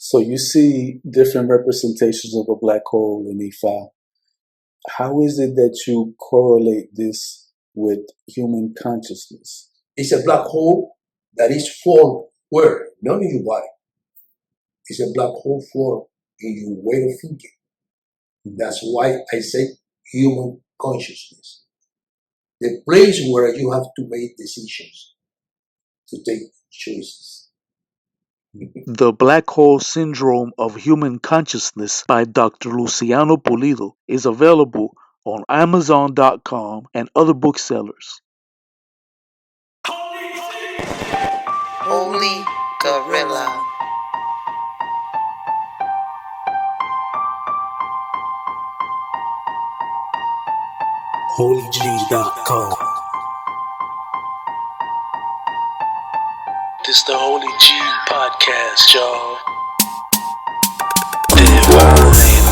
So you see different representations of a black hole in Ifa. How is it that you correlate this with human consciousness? It's a black hole that is formed where? Not in your body. It's a black hole formed in your way of thinking. That's why I say human consciousness. The place where you have to make decisions, to take choices. The Black Hole Syndrome of Human Consciousness by Dr. Luciano Pulido is available on Amazon.com and other booksellers. Holy Guerrilla. HolyG.com. This the Holy G podcast, y'all.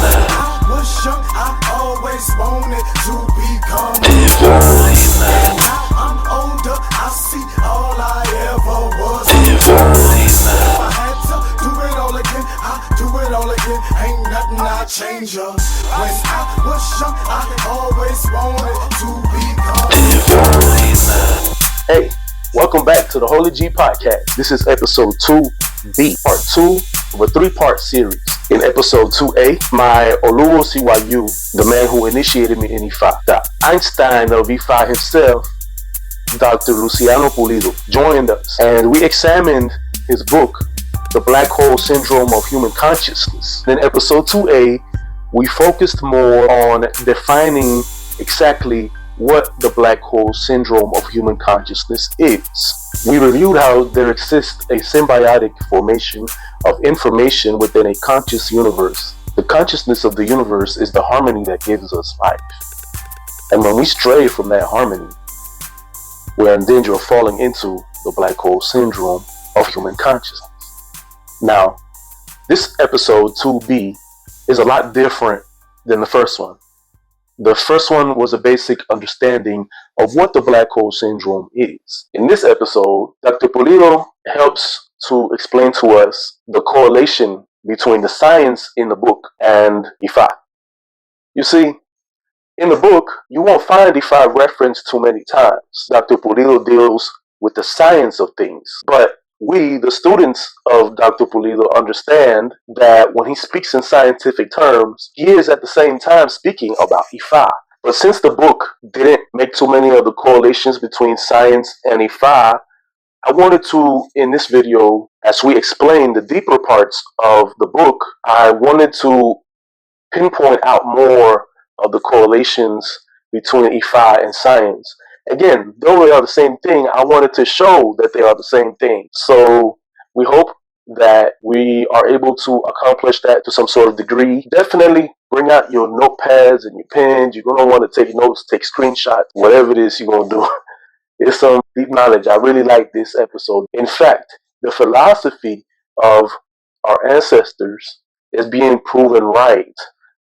I was young, I always wanted to become now I'm older, I see all I ever was. If I had to do it all again, I do it all again. Ain't nothing I change up. When I was young, I always wanted to become. Hey, welcome back to the Holy G podcast. This is episode 2b, part 2 of a 3-part series. In episode 2a, my Oluwo CYU, the man who initiated me in Ifa, the Einstein of Ifa himself, Dr. Luciano Pulido, joined us, and we examined his book, The Black Hole Syndrome of Human Consciousness. In episode 2a, we focused more on defining exactly what the black hole syndrome of human consciousness is. We reviewed how there exists a symbiotic formation of information within a conscious universe. The consciousness of the universe is the harmony that gives us life. And when we stray from that harmony, we're in danger of falling into the black hole syndrome of human consciousness. Now, this episode 2b is a lot different than the first one. The first one was a basic understanding of what the black hole syndrome is. In this episode, Dr. Pulido helps to explain to us the correlation between the science in the book and Ifa. You see, in the book, you won't find Ifa referenced too many times. Dr. Pulido deals with the science of things, but we, the students of Dr. Pulido, understand that when he speaks in scientific terms, he is at the same time speaking about Ifa. But since the book didn't make too many of the correlations between science and Ifa, I wanted to, in this video, as we explain the deeper parts of the book, I wanted to pinpoint out more of the correlations between Ifa and science. Again, though they are the same thing, I wanted to show that they are the same thing. So we hope that we are able to accomplish that to some sort of degree. Definitely bring out your notepads and your pens. You're going to want to take notes, take screenshots, whatever it is you're going to do. It's some deep knowledge. I really like this episode. In fact, the philosophy of our ancestors is being proven right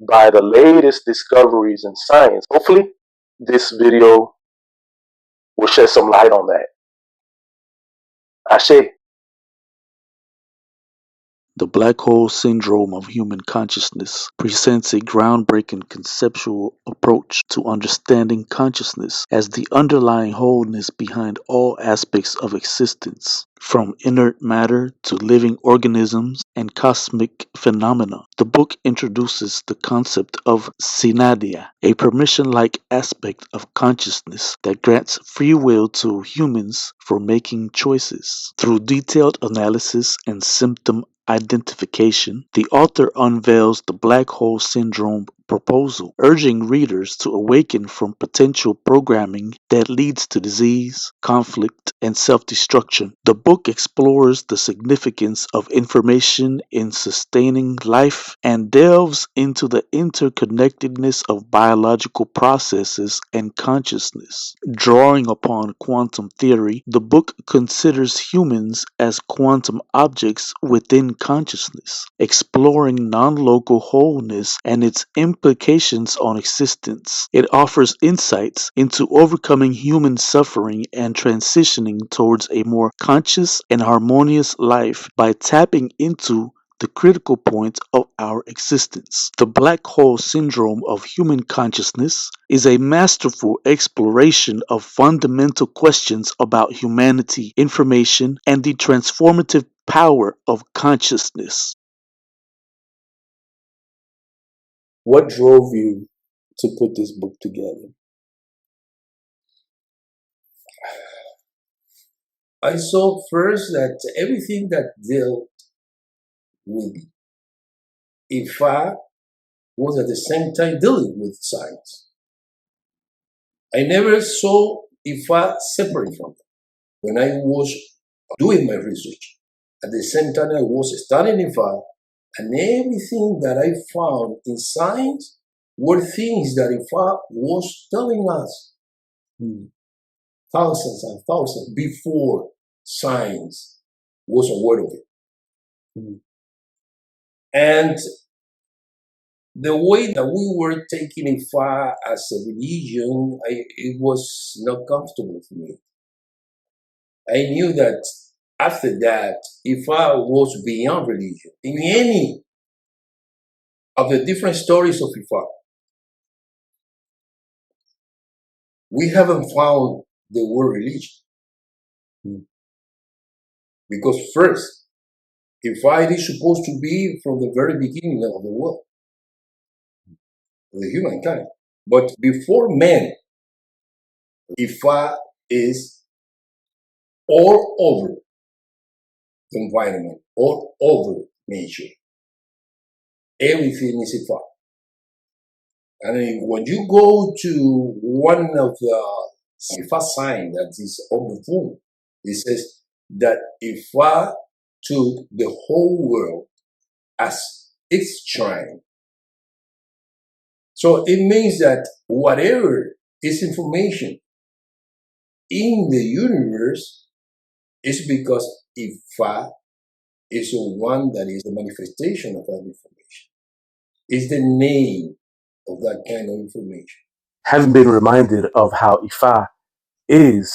by the latest discoveries in science. Hopefully, this video will shed some light on that. Ashe. The Black Hole Syndrome of Human Consciousness presents a groundbreaking conceptual approach to understanding consciousness as the underlying wholeness behind all aspects of existence, from inert matter to living organisms and cosmic phenomena. The book introduces the concept of synadia, a permission-like aspect of consciousness that grants free will to humans for making choices. Through detailed analysis and symptom identification, the author unveils the black hole syndrome proposal, urging readers to awaken from potential programming that leads to disease, conflict, and self-destruction. The book explores the significance of information in sustaining life and delves into the interconnectedness of biological processes and consciousness. Drawing upon quantum theory, the book considers humans as quantum objects within consciousness, exploring non-local wholeness and its implications on existence. It offers insights into overcoming human suffering and transitioning towards a more conscious and harmonious life by tapping into the critical point of our existence. The black hole syndrome of human consciousness is a masterful exploration of fundamental questions about humanity, information, and the transformative power of consciousness. What drove you to put this book together? I saw first that everything that dealt with Ifa was at the same time dealing with science. I never saw Ifa separate from it. When I was doing my research, at the same time I was studying Ifa, and everything that I found in science were things that Ifa was telling us thousands and thousands before science was aware of it. And the way that we were taking Ifa as a religion, it was not comfortable for me. I knew that after that, Ifa was beyond religion. In any of the different stories of Ifa, we haven't found the word religion. Because first, Ifa is supposed to be from the very beginning of the world, the humankind. But before man, Ifa is all over the environment, all over nature. Everything is Ifa. And when you go to one of the Ifa signs that is on the phone, it says that Ifa took the whole world as its shrine. So it means that whatever is information in the universe is because Ifa is the one that is the manifestation of that information. It's the name of that kind of information. Having been reminded of how Ifa is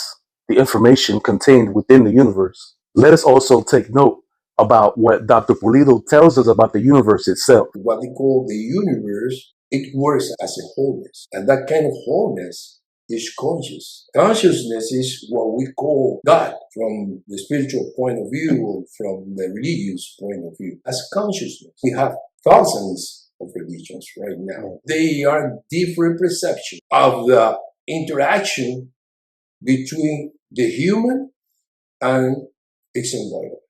the information contained within the universe, let us also take note about what Dr. Pulido tells us about the universe itself. What they call the universe, it works as a wholeness. And that kind of wholeness is conscious. Consciousness is what we call God from the spiritual point of view or from the religious point of view. As consciousness, we have thousands of religions right now. They are different perceptions of the interaction between the human and its environment.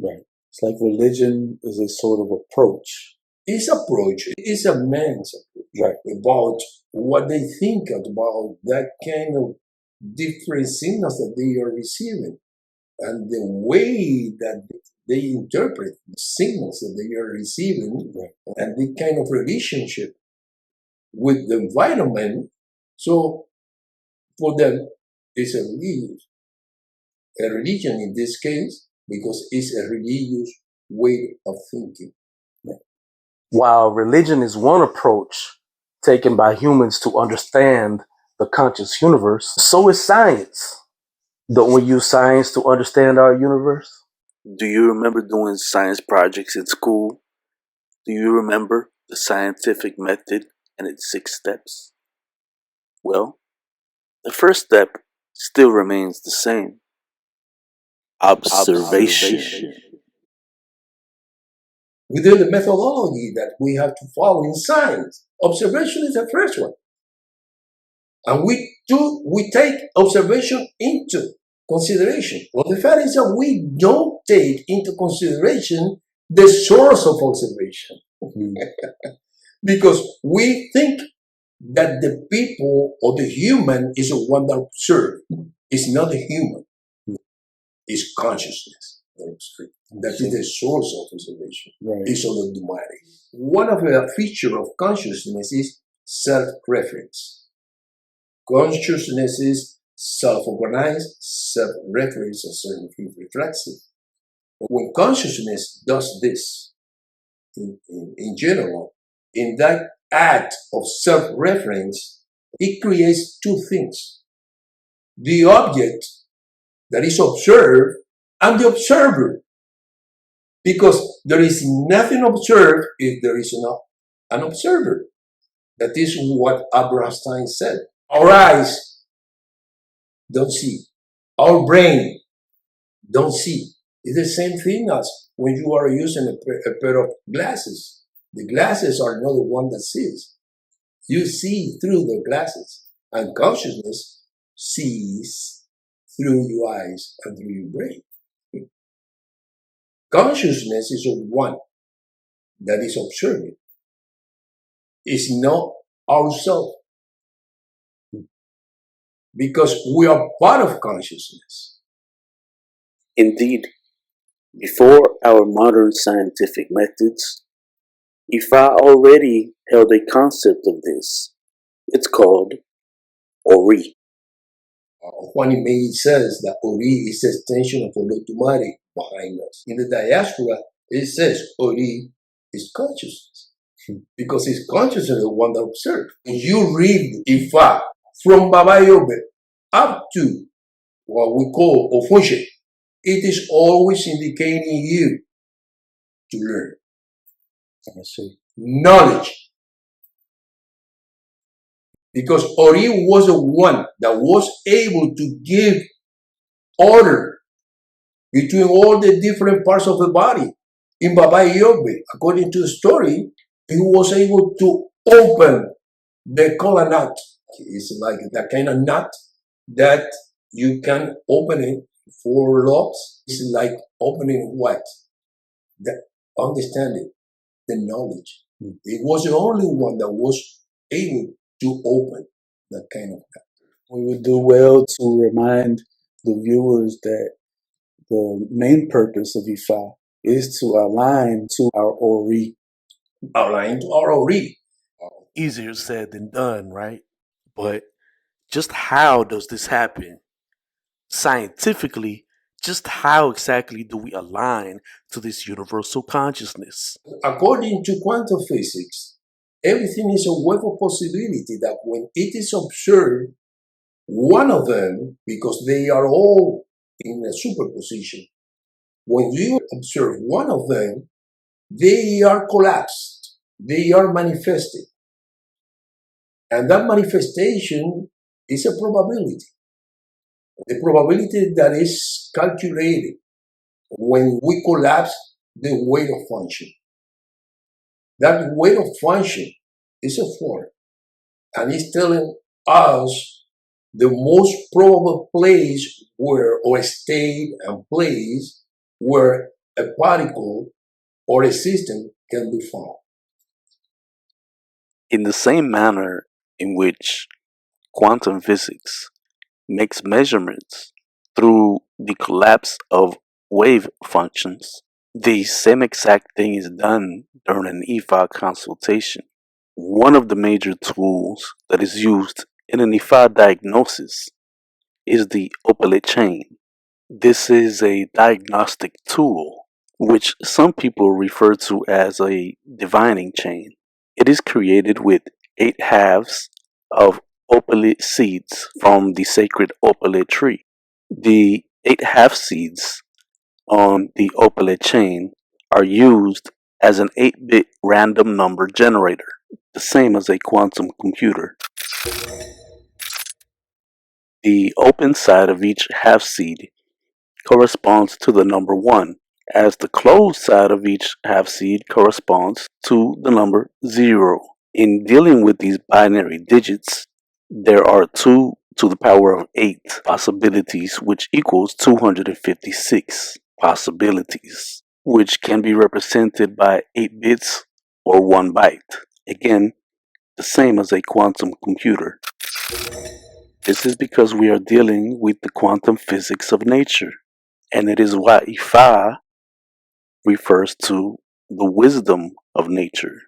Right. It's like religion is a sort of approach. It's approach. It's a man's approach. Right. About what they think about that kind of different signals that they are receiving and the way that they interpret the signals that they are receiving and the kind of relationship with the environment. So for them, it's a religion in this case, because it's a religious way of thinking. While religion is one approach taken by humans to understand the conscious universe, so is science. Don't we use science to understand our universe? Do you remember doing science projects in school? Do you remember the scientific method and its 6 steps? Well, the first step still remains the same. Observation. Within the methodology that we have to follow in science, observation is the first one. And we take observation into consideration. Well, the fact is that we don't take into consideration the source of observation. Because we think that the people or the human is the one that observes. It's not the human. It's consciousness that observes. That is the source of observation. It's all the mind. One of the features of consciousness is self-reference. Consciousness is self-organized, self-reference, or self-reflexive. When consciousness does this, in general, in that act of self-reference, it creates 2 things. The object that is observed and the observer. Because there is nothing observed if there is not an observer. That is what Albert Einstein said. Our eyes don't see. Our brain don't see. It's the same thing as when you are using a pair of glasses. The glasses are not the one that sees. You see through the glasses. And consciousness sees through your eyes and through your brain. Consciousness is one that is observing. It's not ourselves. Because we are part of consciousness. Indeed, before our modern scientific methods, Ifa already held a concept of this. It's called Ori. Juan May says that Ori is the extension of Olotumare behind us. In the diaspora, it says Ori is consciousness. Because it's consciousness the one that observes. When you read Ifa from Baba Yobe up to what we call Ofunche, it is always indicating you to learn. I see. Knowledge. Because Ori was the one that was able to give order between all the different parts of the body. In Baba Yobe, according to the story, he was able to open the kola nut. It's like that kind of nut that you can open it for locks. It's like opening what? The understanding, the knowledge. It was the only one that was able to open that kind of nut. We would do well to remind the viewers that the main purpose of Ifa is to align to our Ori. Align to our Ori. Easier said than done, right? But just how does this happen? Scientifically, just how exactly do we align to this universal consciousness? According to quantum physics, everything is a web of possibility that when it is observed, one of them, because they are all in a superposition, when you observe one of them, they are collapsed, they are manifested. And that manifestation is a probability. The probability that is calculated when we collapse the weight of function. That weight of function is a form, and it's telling us the most probable place where, or state and place where a particle or a system can be found. In the same manner in which quantum physics makes measurements through the collapse of wave functions, the same exact thing is done during an Ifa consultation. One of the major tools that is used in an Ifa diagnosis is the opalite chain. This is a diagnostic tool which some people refer to as a divining chain. It is created with 8 halves of opalite seeds from the sacred opalite tree. The 8 half seeds on the opalite chain are used as an 8-bit random number generator, the same as a quantum computer. The open side of each half seed corresponds to the number 1, as the closed side of each half seed corresponds to the number 0. In dealing with these binary digits, there are 2 to the power of 8 possibilities, which equals 256 possibilities, which can be represented by 8 bits or 1 byte. Again, the same as a quantum computer. This is because we are dealing with the quantum physics of nature, and it is why Ifa refers to the wisdom of nature.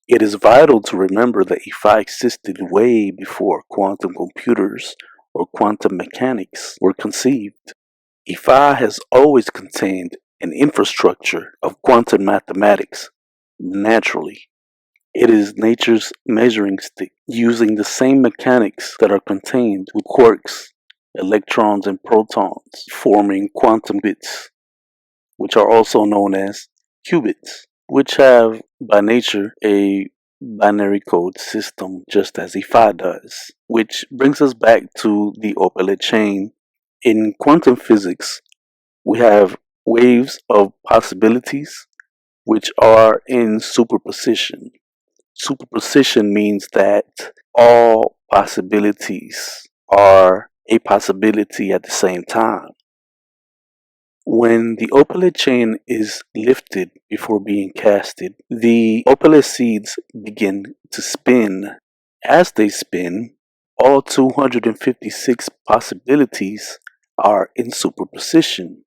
It is vital to remember that Ifa existed way before quantum computers or quantum mechanics were conceived. Ifa has always contained an infrastructure of quantum mathematics naturally. It is nature's measuring stick, using the same mechanics that are contained with quarks, electrons, and protons, forming quantum bits. which are also known as qubits, which have by nature a binary code system just as Ifa does, which brings us back to the opalite chain. In quantum physics, we have waves of possibilities which are in superposition. Superposition means that all possibilities are a possibility at the same time. When the opalite chain is lifted before being casted, the opalite seeds begin to spin. As they spin, all 256 possibilities are in superposition.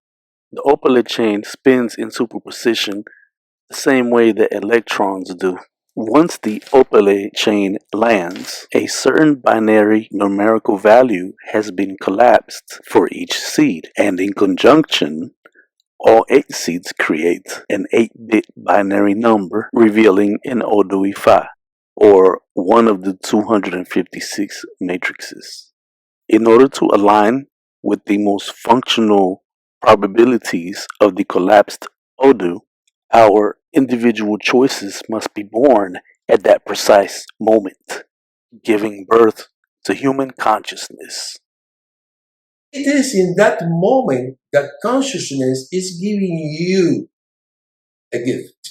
The opalite chain spins in superposition the same way that electrons do. Once the opalite chain lands, a certain binary numerical value has been collapsed for each seed, and in conjunction, all 8 seeds create an 8-bit binary number revealing an Odo Ifa, or one of the 256 matrices. In order to align with the most functional probabilities of the collapsed Odu, our individual choices must be born at that precise moment, giving birth to human consciousness. It is in that moment that consciousness is giving you a gift.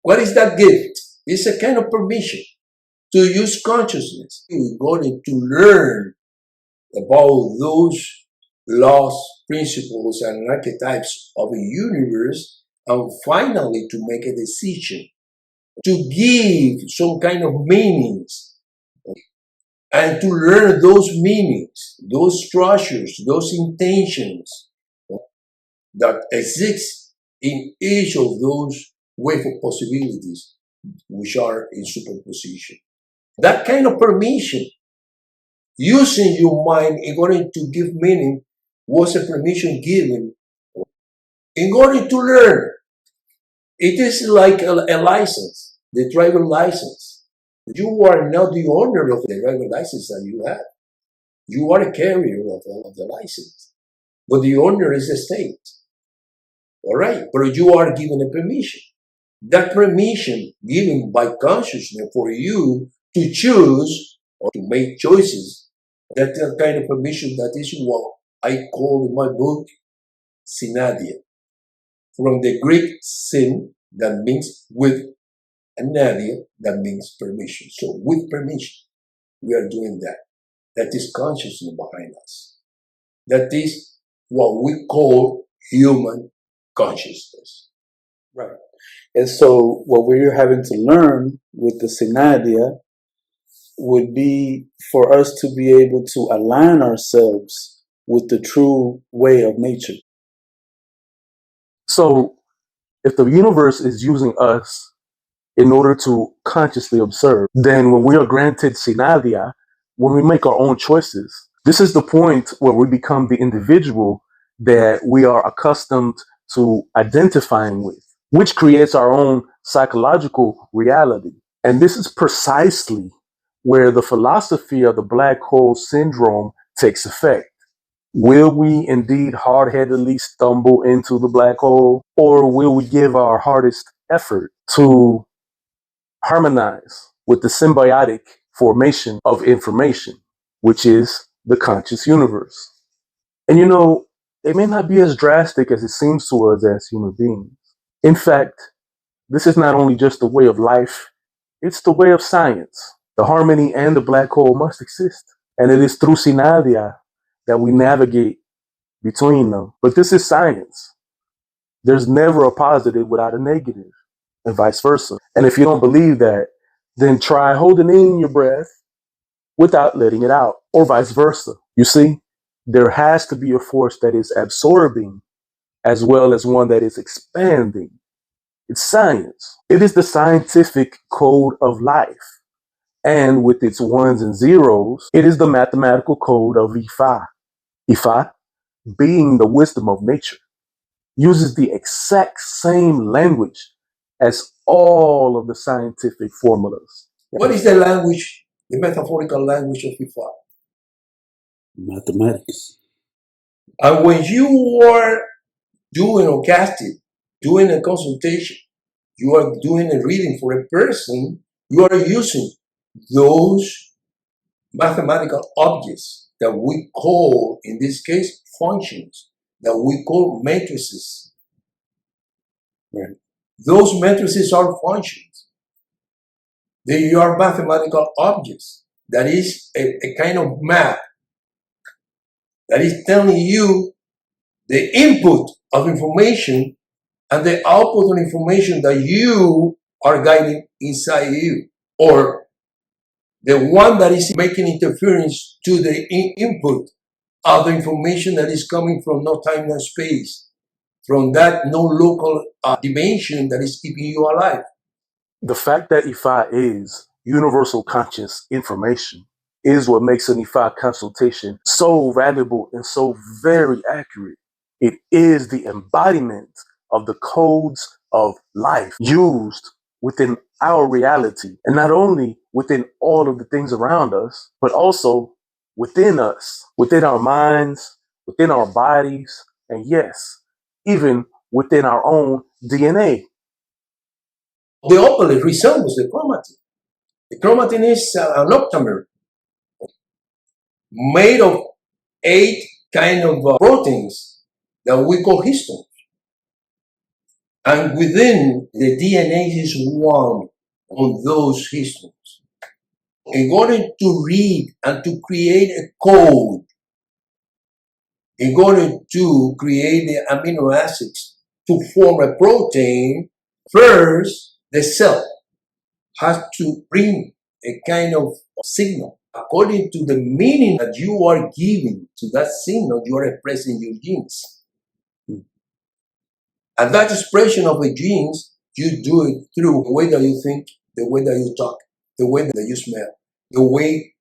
What is that gift? It's a kind of permission to use consciousness. You're going to learn about those laws, principles, and archetypes of a universe, and finally to make a decision, to give some kind of meanings, and to learn those meanings, those structures, those intentions that exist in each of those wave of possibilities which are in superposition. That kind of permission, using your mind in order to give meaning, was a permission given in order to learn. It is like a license, the driver license. You are not the owner of the driver license that you have. You are a carrier of the license. But the owner is the state. All right? But you are given a permission. That permission given by consciousness for you to choose or to make choices, that kind of permission, that is what I call in my book synadia. From the Greek sin, that means with, and nadia, that means permission. So with permission, we are doing that. That is consciousness behind us. That is what we call human consciousness. Right. And so what we're having to learn with the Synadia would be for us to be able to align ourselves with the true way of nature. So, if the universe is using us in order to consciously observe, then when we are granted Sinadia, when we make our own choices, this is the point where we become the individual that we are accustomed to identifying with, which creates our own psychological reality. And this is precisely where the philosophy of the black hole syndrome takes effect. Will we indeed hard-headedly stumble into the black hole, or will we give our hardest effort to harmonize with the symbiotic formation of information, which is the conscious universe? And it may not be as drastic as it seems to us as human beings. In fact, this is not only just the way of life, it's the way of science. The harmony and the black hole must exist. And it is through Sinadia that we navigate between them. But this is science. There's never a positive without a negative, and vice versa. And if you don't believe that, then try holding in your breath without letting it out, or vice versa. You see, there has to be a force that is absorbing as well as one that is expanding. It's science. It is the scientific code of life. And with its ones and zeros, it is the mathematical code of Ifa. Ifa, being the wisdom of nature, uses the exact same language as all of the scientific formulas. What is the language, the metaphorical language of Ifa? Mathematics. And when you are doing or casting, doing a consultation, you are doing a reading for a person, you are using those mathematical objects that we call, in this case, functions, that we call matrices. Right. Those matrices are functions. They are mathematical objects. That is a kind of map that is telling you the input of information and the output of information that you are guiding inside you, or the one that is making interference to the input of the information that is coming from no time, no space, from that no local dimension that is keeping you alive. The fact that Ifa is universal conscious information is what makes an Ifa consultation so valuable and so very accurate. It is the embodiment of the codes of life used within our reality, and not only within all of the things around us, but also within us, within our minds, within our bodies, and yes, even within our own DNA. The opalite resembles the chromatin. The chromatin is an octamer made of 8 kind of proteins that we call histones. And within the DNA is one on those histones. In order to read and to create a code, in order to create the amino acids to form a protein, first the cell has to bring a kind of signal. According to the meaning that you are giving to that signal, you are expressing your genes. And that expression of the genes, you do it through the way that you think, the way that you talk, the way that you smell, the way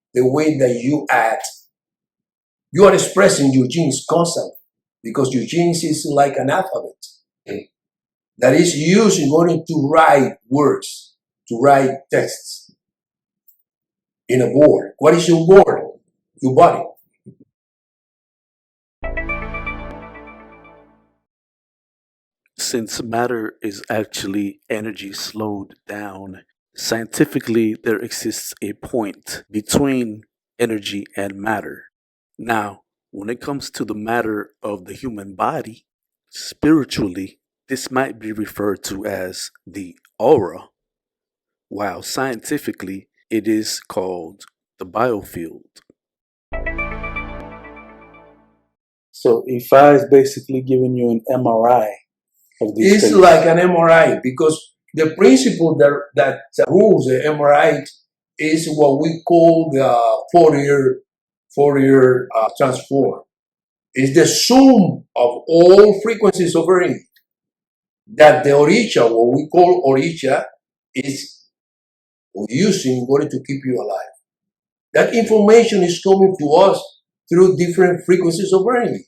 that you act. You are expressing your genes constantly, because your genes is like an alphabet that is used in order to write words, to write texts in a board. What is your board? Your body. Since matter is actually energy slowed down, scientifically there exists a point between energy and matter. Now, when it comes to the matter of the human body, spiritually, this might be referred to as the aura, while scientifically it is called the biofield. So Ifa is basically giving you an MRI of these It's things. like an MRI, because the principle that rules the MRI is what we call the Fourier transform. It's the sum of all frequencies of energy that the oricha, what we call oricha, is using in order to keep you alive. That information is coming to us through different frequencies of energy.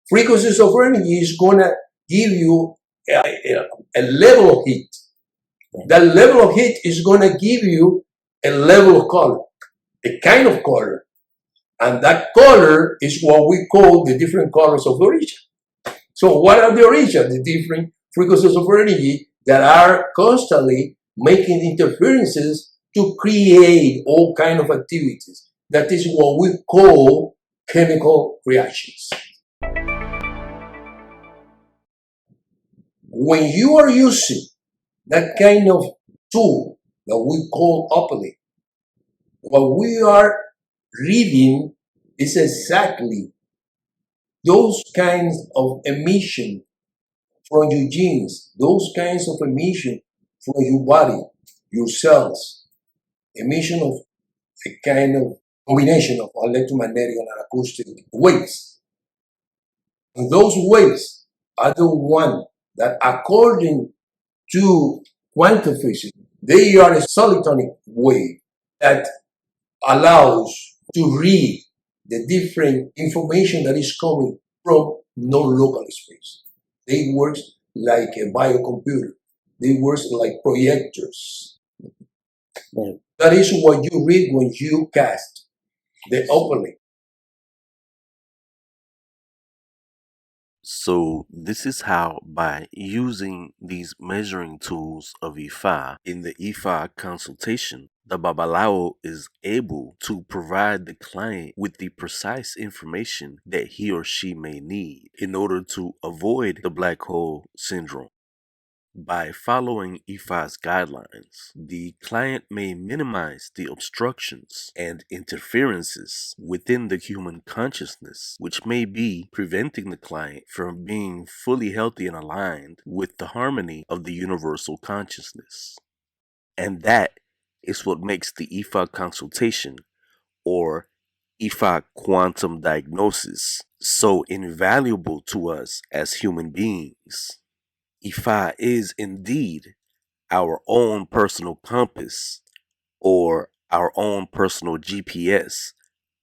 Frequencies of energy is going to give you a level of heat. That level of heat is going to give you a level of color, a kind of color. And that color is what we call the different colors of the oricha. So what are the oricha? The different frequencies of energy that are constantly making interferences to create all kind of activities. That is what we call chemical reactions. When you are using that kind of tool that we call opalite, what we are reading is exactly those kinds of emission from your genes, those kinds of emission from your body, your cells, emission of a kind of combination of electromagnetic and acoustic waves. And those waves are the one that, according to quantum physics, they are a solitonic wave that allows to read the different information that is coming from non-local space. They work like a biocomputer. They work like projectors. Right. That is what you read when you cast the opalite. So this is how, by using these measuring tools of Ifa in the Ifa consultation, the Babalao is able to provide the client with the precise information that he or she may need in order to avoid the black hole syndrome. By following Ifa's guidelines, the client may minimize the obstructions and interferences within the human consciousness, which may be preventing the client from being fully healthy and aligned with the harmony of the universal consciousness. And that is what makes the Ifa consultation, or Ifa quantum diagnosis, so invaluable to us as human beings. Ifa is indeed our own personal compass, or our own personal GPS,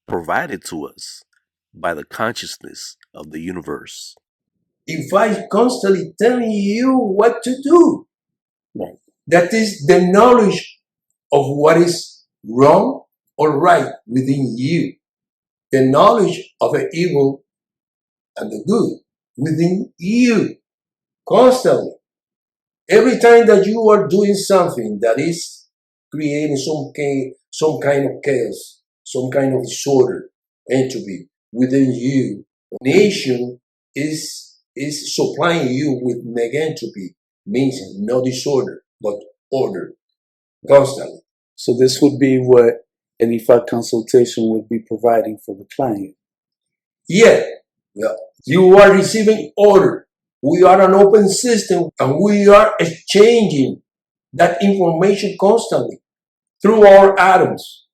provided to us by the consciousness of the universe. Ifa is constantly telling you what to do. Right. That is the knowledge of what is wrong or right within you. The knowledge of the evil and the good within you. Constantly. Every time that you are doing something that is creating some kind of chaos, some kind of disorder, entropy within you, nation is supplying you with negentropy, means no disorder, but order, constantly. So this would be what an IFA consultation would be providing for the client. Yeah, you are receiving order. We are an open system and we are exchanging that information constantly through our atoms.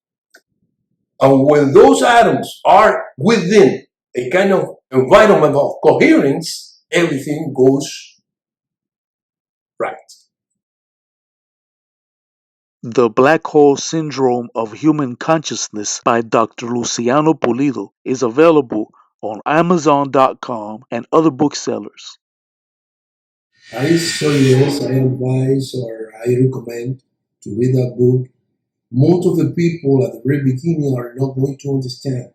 And when those atoms are within a kind of environment of coherence, everything goes right. The Black Hole Syndrome of Human Consciousness by Dr. Luciano Pulido is available on Amazon.com and other booksellers. I suggest, I advise, or I recommend to read that book. Most of the people at the very beginning are not going to understand.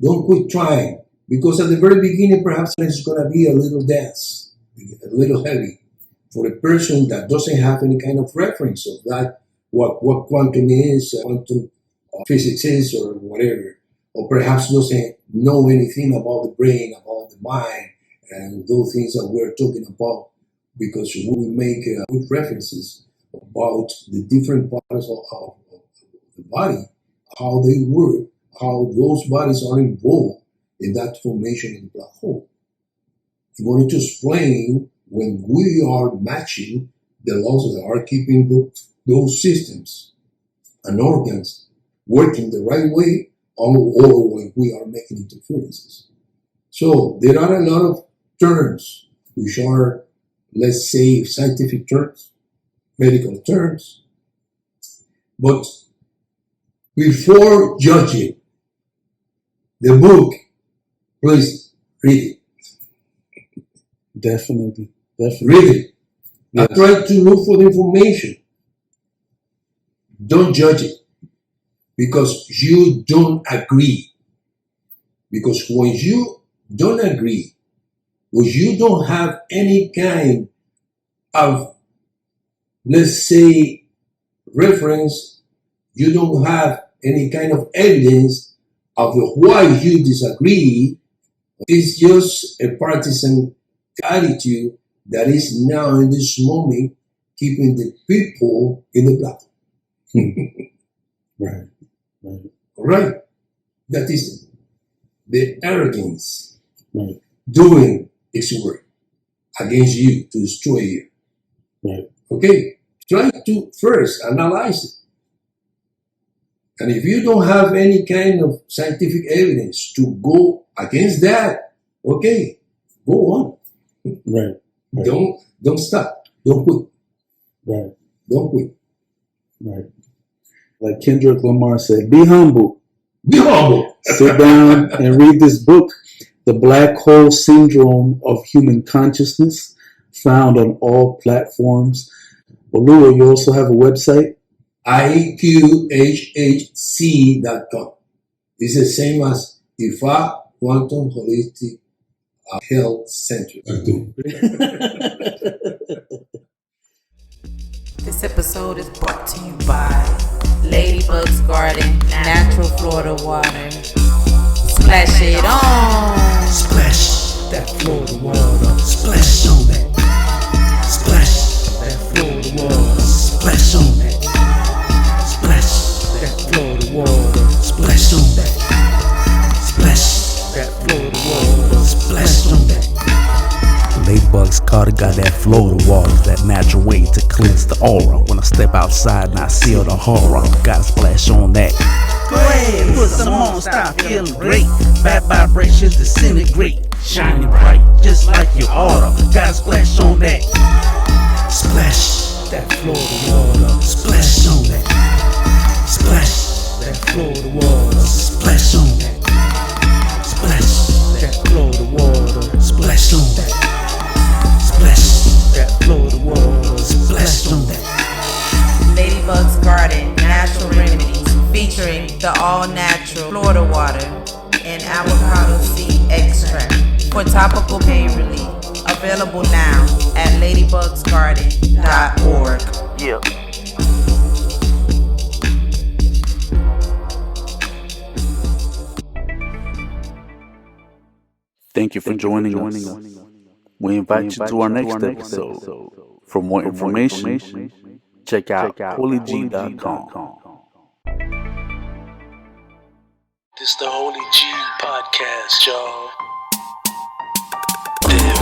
Don't quit trying, because at the very beginning, perhaps it's going to be a little dense, a little heavy for a person that doesn't have any kind of reference of that, what quantum is, quantum physics is, or whatever, or perhaps doesn't know anything about the brain, about the mind, and those things that we're talking about, because we make good references about the different parts of the body, how they work, how those bodies are involved in that formation in the black hole. I'm going to explain when we are matching the laws that are keeping those systems and organs working the right way, or when we are making interferences. So there are a lot of terms which are, let's say, scientific terms, medical terms, but before judging the book, please read it. Definitely. Read it. Yes. And try to look for the information. Don't judge it because you don't agree. Because when you don't agree, when you don't have any kind of, let's say, reference, you don't have any kind of evidence of why you disagree, it's just a partisan attitude that is now in this moment keeping the people in the black. Right. Right. Right? That is the arrogance Right. doing its work against you to destroy you. Right. Okay? Try to first analyze it. And if you don't have any kind of scientific evidence to go against that, okay, go on. Right. Right. Don't stop. Don't quit. Right. Don't quit. Right. Like Kendrick Lamar said, be humble. Be humble. Sit down and read this book, The Black Hole Syndrome of Human Consciousness, found on all platforms. Oluwa, you also have a website? IQHHC.com. It's the same as Ifa Quantum Holistic a health center. This episode is brought to you by Ladybug's Garden, natural Florida water. Splash it on. Splash that Florida water. Splash on that. Splash that Florida water. Splash on that. Splash that Florida water. Splash on that. Splash that Florida water. Splash on that. Ladybug's Garden got that Florida water, that natural way to cleanse the aura. When I step outside and I feel the horror, gotta splash on that. Go ahead, put some on, stop feeling great. Bad vibrations disintegrate, shining bright, just like your aura. Gotta splash on that. Splash that Florida water. Splash on that. Splash that Florida water. Splash on that. Splash that Florida water. Splash on that. Splash that Florida water. Splash on that. Ladybug's Garden, natural remedies, featuring the all-natural Florida water and avocado seed extract for topical pain relief. Available now at ladybugsgarden.org. Yeah. Thank you for joining us. We invite you to our next episode. For more information, check out holyg.com. This the Holy G podcast, y'all.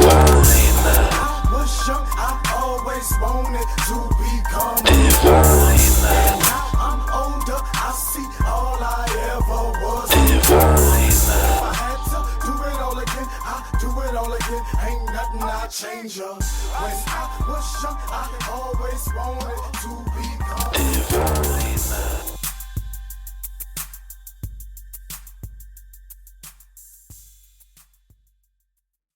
I was young, I always wanted to become divine. Now I'm older, I see all I ever was. If I had to do it all again, I do it all again. Ain't nothing I change up. When I was young, I always wanted to be